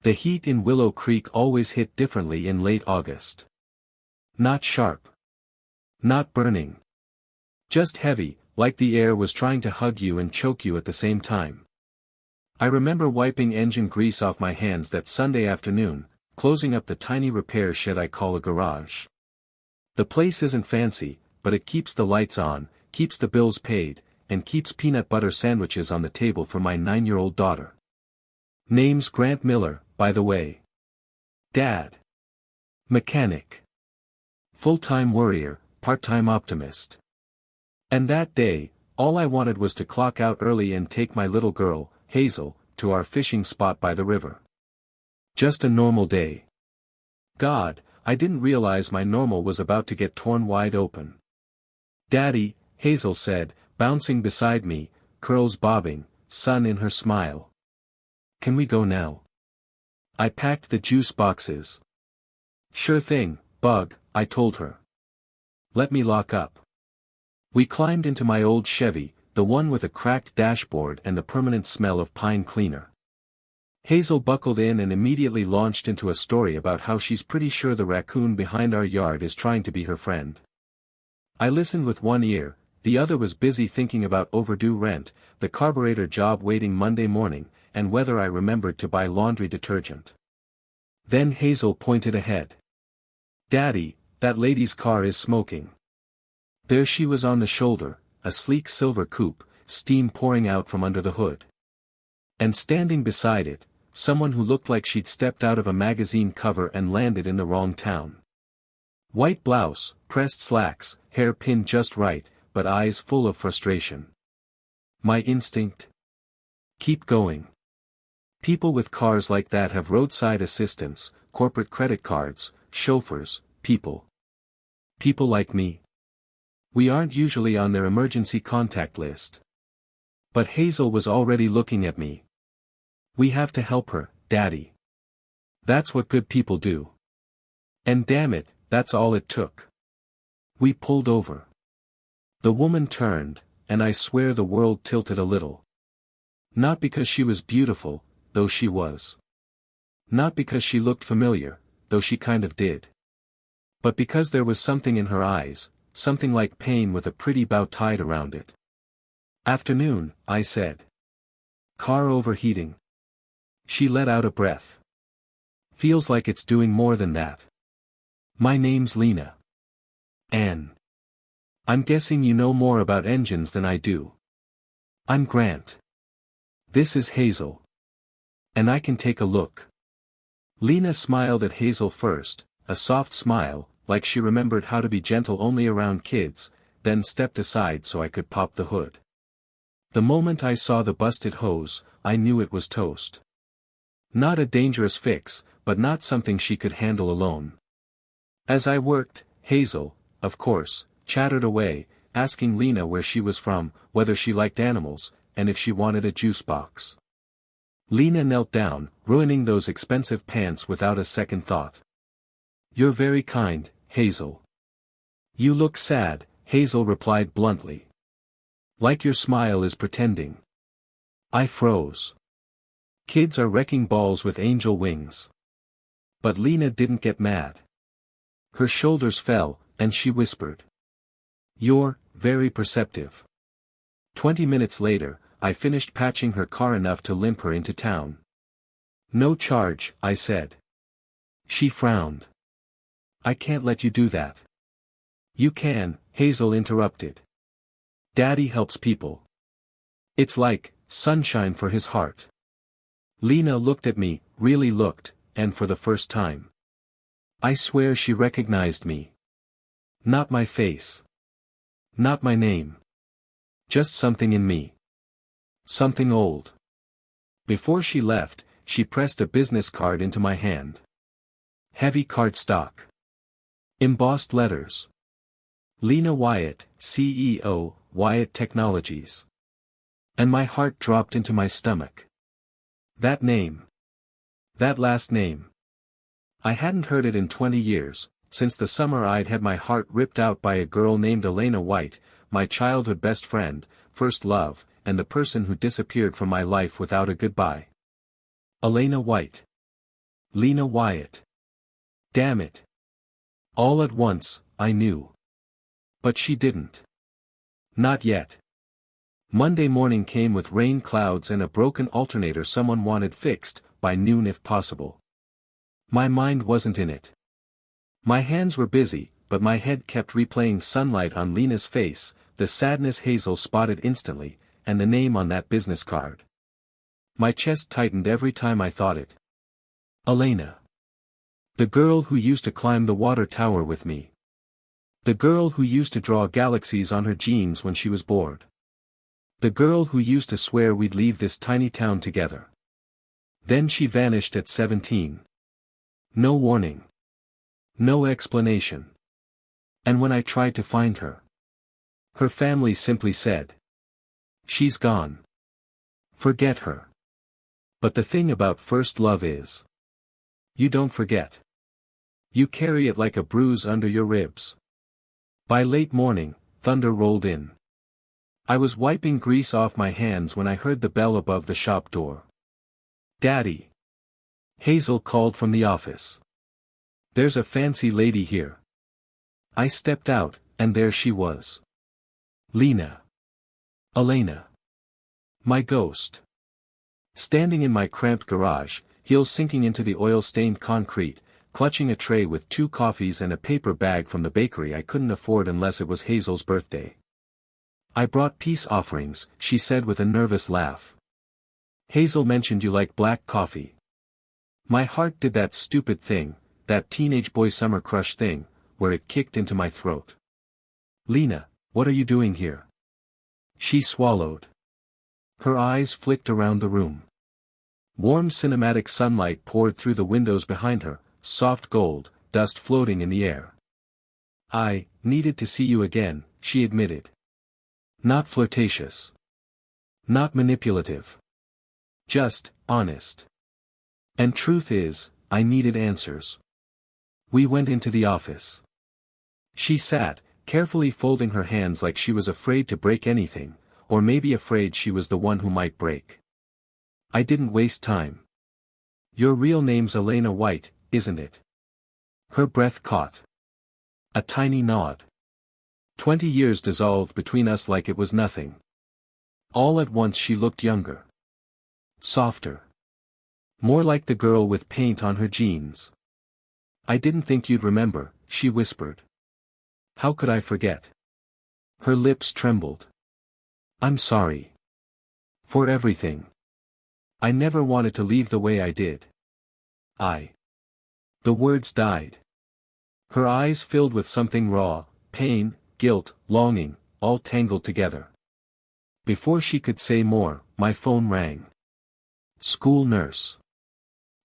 The heat in Willow Creek always hit differently in late August. Not sharp. Not burning. Just heavy, like the air was trying to hug you and choke you at the same time. I remember wiping engine grease off my hands that Sunday afternoon, closing up the tiny repair shed I call a garage. The place isn't fancy, but it keeps the lights on, keeps the bills paid, and keeps peanut butter sandwiches on the table for my 9-year-old daughter. Name's Grant Miller, by the way. Dad. Mechanic. Full-time worrier, part-time optimist. And that day, all I wanted was to clock out early and take my little girl, Hazel, to our fishing spot by the river. Just a normal day. God, I didn't realize my normal was about to get torn wide open. Daddy, Hazel said, bouncing beside me, curls bobbing, sun in her smile. Can we go now? I packed the juice boxes. Sure thing, Bug, I told her. Let me lock up. We climbed into my old Chevy, the one with a cracked dashboard and the permanent smell of pine cleaner. Hazel buckled in and immediately launched into a story about how she's pretty sure the raccoon behind our yard is trying to be her friend. I listened with one ear, the other was busy thinking about overdue rent, the carburetor job waiting Monday morning, and whether I remembered to buy laundry detergent. Then Hazel pointed ahead. Daddy, that lady's car is smoking. There she was on the shoulder, a sleek silver coupe, steam pouring out from under the hood. And standing beside it, someone who looked like she'd stepped out of a magazine cover and landed in the wrong town. White blouse, pressed slacks, hair pinned just right, but eyes full of frustration. My instinct? Keep going. People with cars like that have roadside assistants, corporate credit cards, chauffeurs, people. People like me. We aren't usually on their emergency contact list. But Hazel was already looking at me. We have to help her, Daddy. That's what good people do. And damn it, that's all it took. We pulled over. The woman turned, and I swear the world tilted a little. Not because she was beautiful, though she was. Not because she looked familiar, though she kind of did. But because there was something in her eyes, something like pain with a pretty bow tied around it. Afternoon, I said. Car overheating. She let out a breath. Feels like it's doing more than that. My name's Lena. Anne. I'm guessing you know more about engines than I do. I'm Grant. This is Hazel. And I can take a look. Lena smiled at Hazel first, a soft smile, like she remembered how to be gentle only around kids, then stepped aside so I could pop the hood. The moment I saw the busted hose, I knew it was toast. Not a dangerous fix, but not something she could handle alone. As I worked, Hazel, of course, chattered away, asking Lena where she was from, whether she liked animals, and if she wanted a juice box. Lena knelt down, ruining those expensive pants without a second thought. You're very kind, Hazel. You look sad, Hazel replied bluntly. Like your smile is pretending. I froze. Kids are wrecking balls with angel wings. But Lena didn't get mad. Her shoulders fell, and she whispered. You're very perceptive. 20 minutes later, I finished patching her car enough to limp her into town. No charge, I said. She frowned. I can't let you do that. You can, Hazel interrupted. Daddy helps people. It's like sunshine for his heart. Lena looked at me, really looked, and for the first time. I swear she recognized me. Not my face. Not my name. Just something in me. Something old. Before she left, she pressed a business card into my hand. Heavy cardstock. Embossed letters. Lena Wyatt, CEO, Wyatt Technologies. And my heart dropped into my stomach. That name. That last name. I hadn't heard it in 20 years, since the summer I'd had my heart ripped out by a girl named Elena White, my childhood best friend, first love, and the person who disappeared from my life without a goodbye. Elena White. Lena Wyatt. Damn it. All at once, I knew. But she didn't. Not yet. Monday morning came with rain clouds and a broken alternator someone wanted fixed, by noon if possible. My mind wasn't in it. My hands were busy, but my head kept replaying sunlight on Lena's face, the sadness Hazel spotted instantly, and the name on that business card. My chest tightened every time I thought it. Elena. The girl who used to climb the water tower with me. The girl who used to draw galaxies on her jeans when she was bored. The girl who used to swear we'd leave this tiny town together. Then she vanished at 17. No warning. No explanation. And when I tried to find her, her family simply said, "She's gone. Forget her." But the thing about first love is, you don't forget. You carry it like a bruise under your ribs. By late morning, thunder rolled in. I was wiping grease off my hands when I heard the bell above the shop door. "Daddy." Hazel called from the office. "There's a fancy lady here." I stepped out, and there she was. Lena. Elena. My ghost. Standing in my cramped garage, heels sinking into the oil-stained concrete, clutching a tray with 2 coffees and a paper bag from the bakery I couldn't afford unless it was Hazel's birthday. "I brought peace offerings," she said with a nervous laugh. "Hazel mentioned you like black coffee." My heart did that stupid thing, that teenage boy summer crush thing, where it kicked into my throat. "Lena, what are you doing here?" She swallowed. Her eyes flicked around the room. Warm cinematic sunlight poured through the windows behind her, soft gold, dust floating in the air. "I needed to see you again," she admitted. Not flirtatious. Not manipulative. Just honest. And truth is, I needed answers. We went into the office. She sat, carefully folding her hands like she was afraid to break anything, or maybe afraid she was the one who might break. I didn't waste time. "Your real name's Elena White, isn't it?" Her breath caught. A tiny nod. 20 years dissolved between us like it was nothing. All at once she looked younger. Softer. More like the girl with paint on her jeans. "I didn't think you'd remember," she whispered. "How could I forget?" Her lips trembled. "I'm sorry. For everything. I never wanted to leave the way I did. The words died. Her eyes filled with something raw, pain, guilt, longing, all tangled together. Before she could say more, my phone rang. School nurse.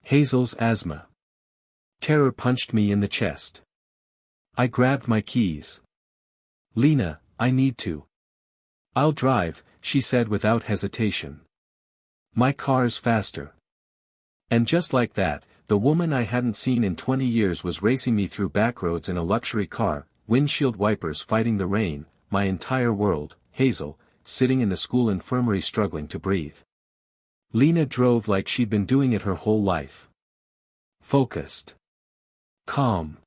Hazel's asthma. Terror punched me in the chest. I grabbed my keys. "Lena, I need to." "I'll drive," she said without hesitation. "My car's faster." And just like that, the woman I hadn't seen in 20 years was racing me through backroads in a luxury car, windshield wipers fighting the rain, my entire world, Hazel, sitting in the school infirmary struggling to breathe. Lena drove like she'd been doing it her whole life. Focused. Calm.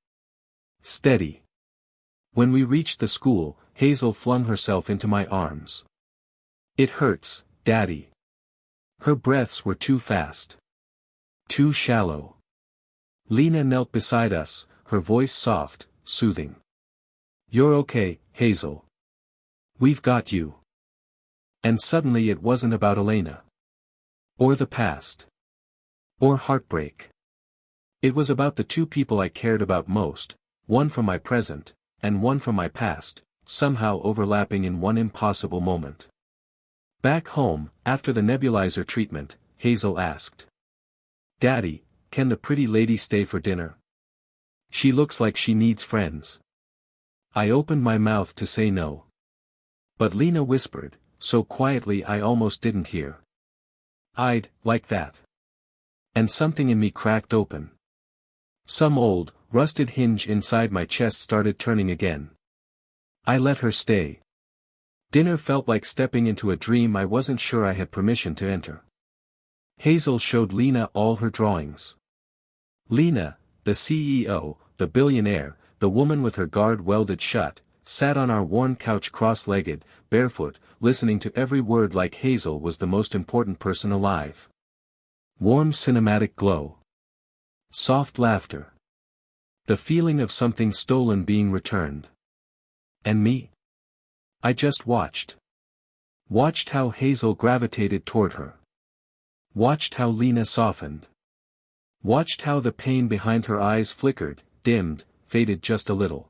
Steady. When we reached the school, Hazel flung herself into my arms. "It hurts, Daddy." Her breaths were too fast. Too shallow. Lena knelt beside us, her voice soft, soothing. "You're okay, Hazel. We've got you." And suddenly it wasn't about Elena. Or the past. Or heartbreak. It was about the 2 people I cared about most, one from my present, and one from my past, somehow overlapping in one impossible moment. Back home, after the nebulizer treatment, Hazel asked. "Daddy, can the pretty lady stay for dinner? She looks like she needs friends." I opened my mouth to say no. But Lena whispered, so quietly I almost didn't hear. "I'd like that." And something in me cracked open. Some old, rusted hinge inside my chest started turning again. I let her stay. Dinner felt like stepping into a dream I wasn't sure I had permission to enter. Hazel showed Lena all her drawings. Lena, the CEO, the billionaire, the woman with her guard welded shut, sat on our worn couch cross-legged, barefoot, listening to every word like Hazel was the most important person alive. Warm cinematic glow. Soft laughter. The feeling of something stolen being returned. And me? I just watched. Watched how Hazel gravitated toward her. Watched how Lena softened. Watched how the pain behind her eyes flickered, dimmed, faded just a little.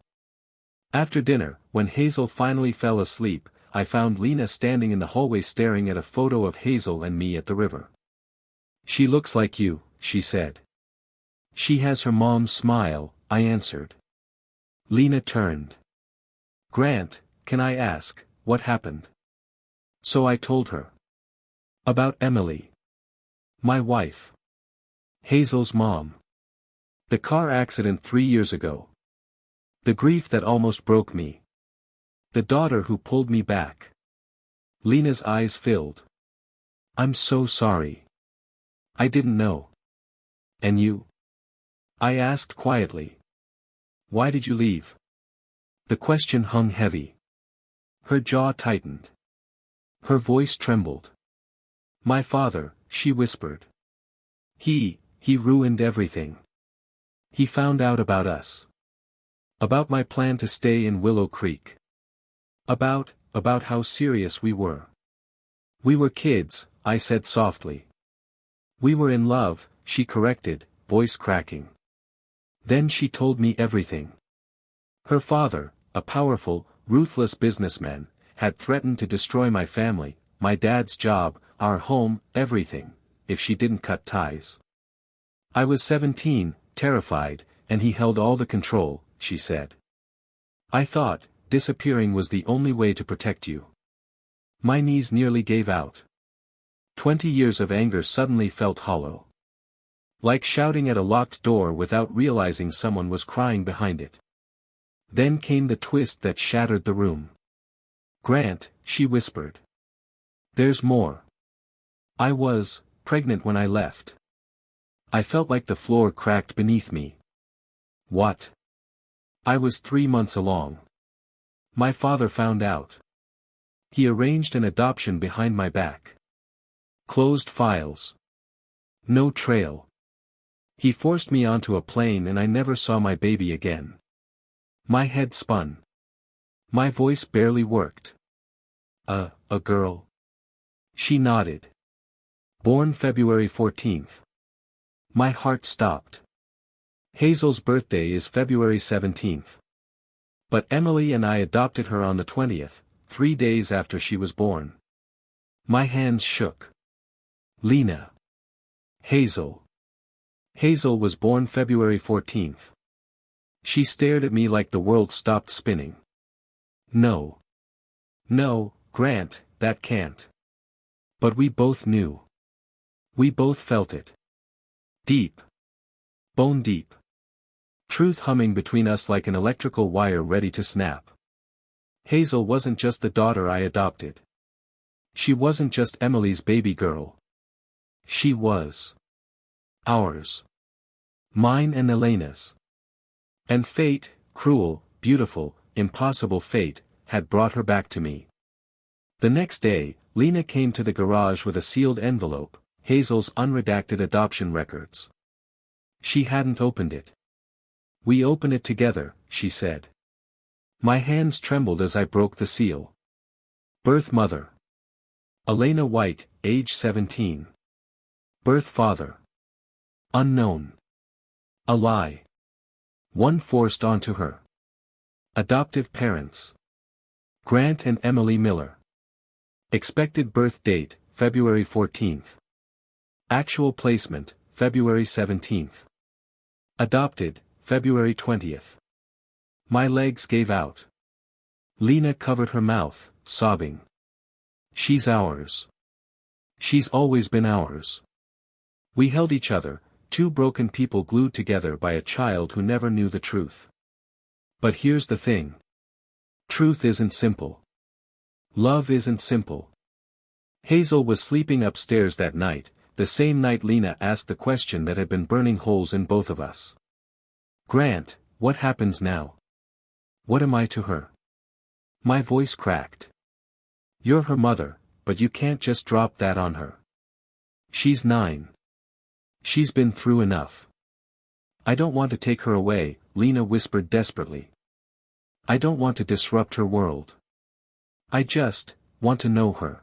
After dinner, when Hazel finally fell asleep, I found Lena standing in the hallway staring at a photo of Hazel and me at the river. "She looks like you," she said. "She has her mom's smile," I answered. Lena turned. "Grant, can I ask, what happened?" So I told her. About Emily. My wife. Hazel's mom. The car accident 3 years ago. The grief that almost broke me. The daughter who pulled me back. Lena's eyes filled. "I'm so sorry. I didn't know." "And you?" I asked quietly. "Why did you leave?" The question hung heavy. Her jaw tightened. Her voice trembled. "My father," she whispered. He ruined everything. He found out about us. About my plan to stay in Willow Creek. About how serious we were. "We were kids," I said softly. "We were in love," she corrected, voice cracking. Then she told me everything. Her father, a powerful, ruthless businessman, had threatened to destroy my family, my dad's job, our home, everything, if she didn't cut ties. I was 17, terrified, and he held all the control, she said. "I thought, disappearing was the only way to protect you." My knees nearly gave out. 20 years of anger suddenly felt hollow. Like shouting at a locked door without realizing someone was crying behind it. Then came the twist that shattered the room. "Grant," she whispered. "There's more. I was pregnant when I left." I felt like the floor cracked beneath me. "What?" "I was 3 months along. My father found out. He arranged an adoption behind my back. Closed files. No trail. He forced me onto a plane and I never saw my baby again." My head spun. My voice barely worked. A girl?" She nodded. "Born February 14th. My heart stopped. Hazel's birthday is February 17th. But Emily and I adopted her on the 20th, 3 days after she was born." My hands shook. "Lena. Hazel. Hazel was born February 14th. She stared at me like the world stopped spinning. "No. No, Grant, that can't." But we both knew. We both felt it. Deep. Bone deep. Truth humming between us like an electrical wire ready to snap. Hazel wasn't just the daughter I adopted. She wasn't just Emily's baby girl. She was ours. Mine and Elena's. And fate, cruel, beautiful, impossible fate, had brought her back to me. The next day, Lena came to the garage with a sealed envelope, Hazel's unredacted adoption records. She hadn't opened it. "We open it together," she said. My hands trembled as I broke the seal. Birth mother. Elena White, age 17. Birth father. Unknown. A lie. One forced onto her. Adoptive parents. Grant and Emily Miller. Expected birth date, February 14th. Actual placement, February 17th. Adopted, February 20th. My legs gave out. Lena covered her mouth, sobbing. "She's ours. She's always been ours." We held each other, two broken people glued together by a child who never knew the truth. But here's the thing. Truth isn't simple. Love isn't simple. Hazel was sleeping upstairs that night, the same night Lena asked the question that had been burning holes in both of us. "Grant, what happens now? What am I to her?" My voice cracked. "You're her mother, but you can't just drop that on her. She's 9. She's been through enough." "I don't want to take her away," Lena whispered desperately. "I don't want to disrupt her world. I just want to know her.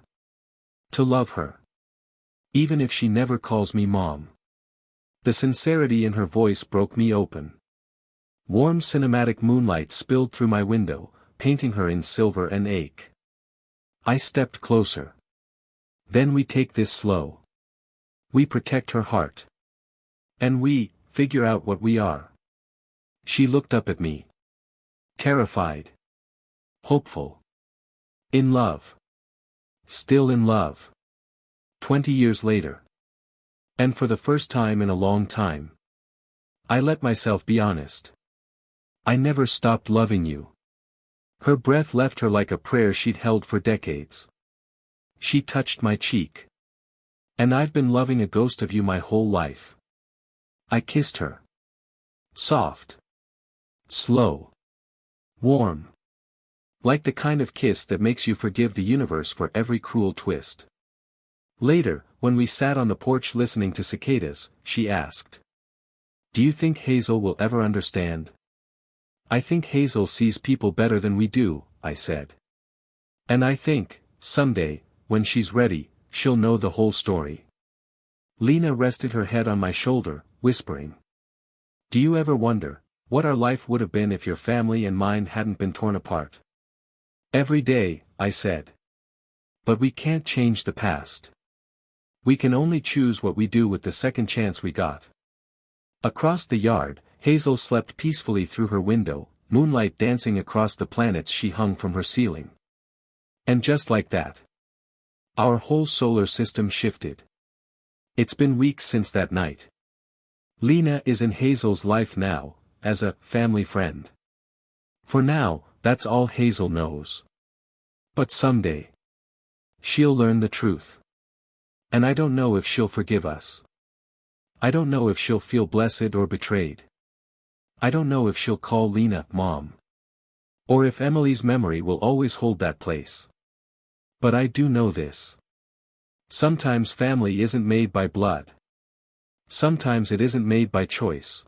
To love her. Even if she never calls me Mom." The sincerity in her voice broke me open. Warm cinematic moonlight spilled through my window, painting her in silver and ache. I stepped closer. "Then we take this slow. We protect her heart. And we figure out what we are." She looked up at me. Terrified. Hopeful. In love. Still in love. 20 years later. And for the first time in a long time. I let myself be honest. "I never stopped loving you." Her breath left her like a prayer she'd held for decades. She touched my cheek. "And I've been loving a ghost of you my whole life." I kissed her. Soft. Slow. Warm. Like the kind of kiss that makes you forgive the universe for every cruel twist. Later, when we sat on the porch listening to cicadas, she asked, "Do you think Hazel will ever understand?" "I think Hazel sees people better than we do," I said. "And I think, someday, when she's ready, she'll know the whole story." Lena rested her head on my shoulder, whispering, "Do you ever wonder what our life would have been if your family and mine hadn't been torn apart?" "Every day," I said. "But we can't change the past. We can only choose what we do with the second chance we got." Across the yard, Hazel slept peacefully through her window, moonlight dancing across the planets she hung from her ceiling. And just like that, our whole solar system shifted. It's been weeks since that night. Lena is in Hazel's life now, as a family friend. For now, that's all Hazel knows. But someday, she'll learn the truth. And I don't know if she'll forgive us. I don't know if she'll feel blessed or betrayed. I don't know if she'll call Lena Mom. Or if Emily's memory will always hold that place. But I do know this. Sometimes family isn't made by blood. Sometimes it isn't made by choice.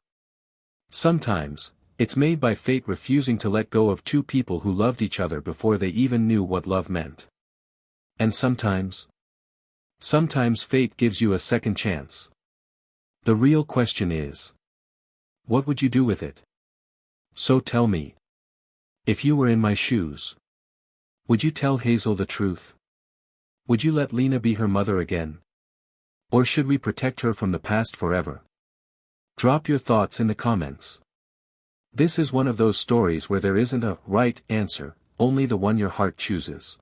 Sometimes, it's made by fate refusing to let go of two people who loved each other before they even knew what love meant. And sometimes fate gives you a second chance. The real question is, what would you do with it? So tell me. If you were in my shoes, would you tell Hazel the truth? Would you let Lena be her mother again? Or should we protect her from the past forever? Drop your thoughts in the comments. This is one of those stories where there isn't a right answer, only the one your heart chooses.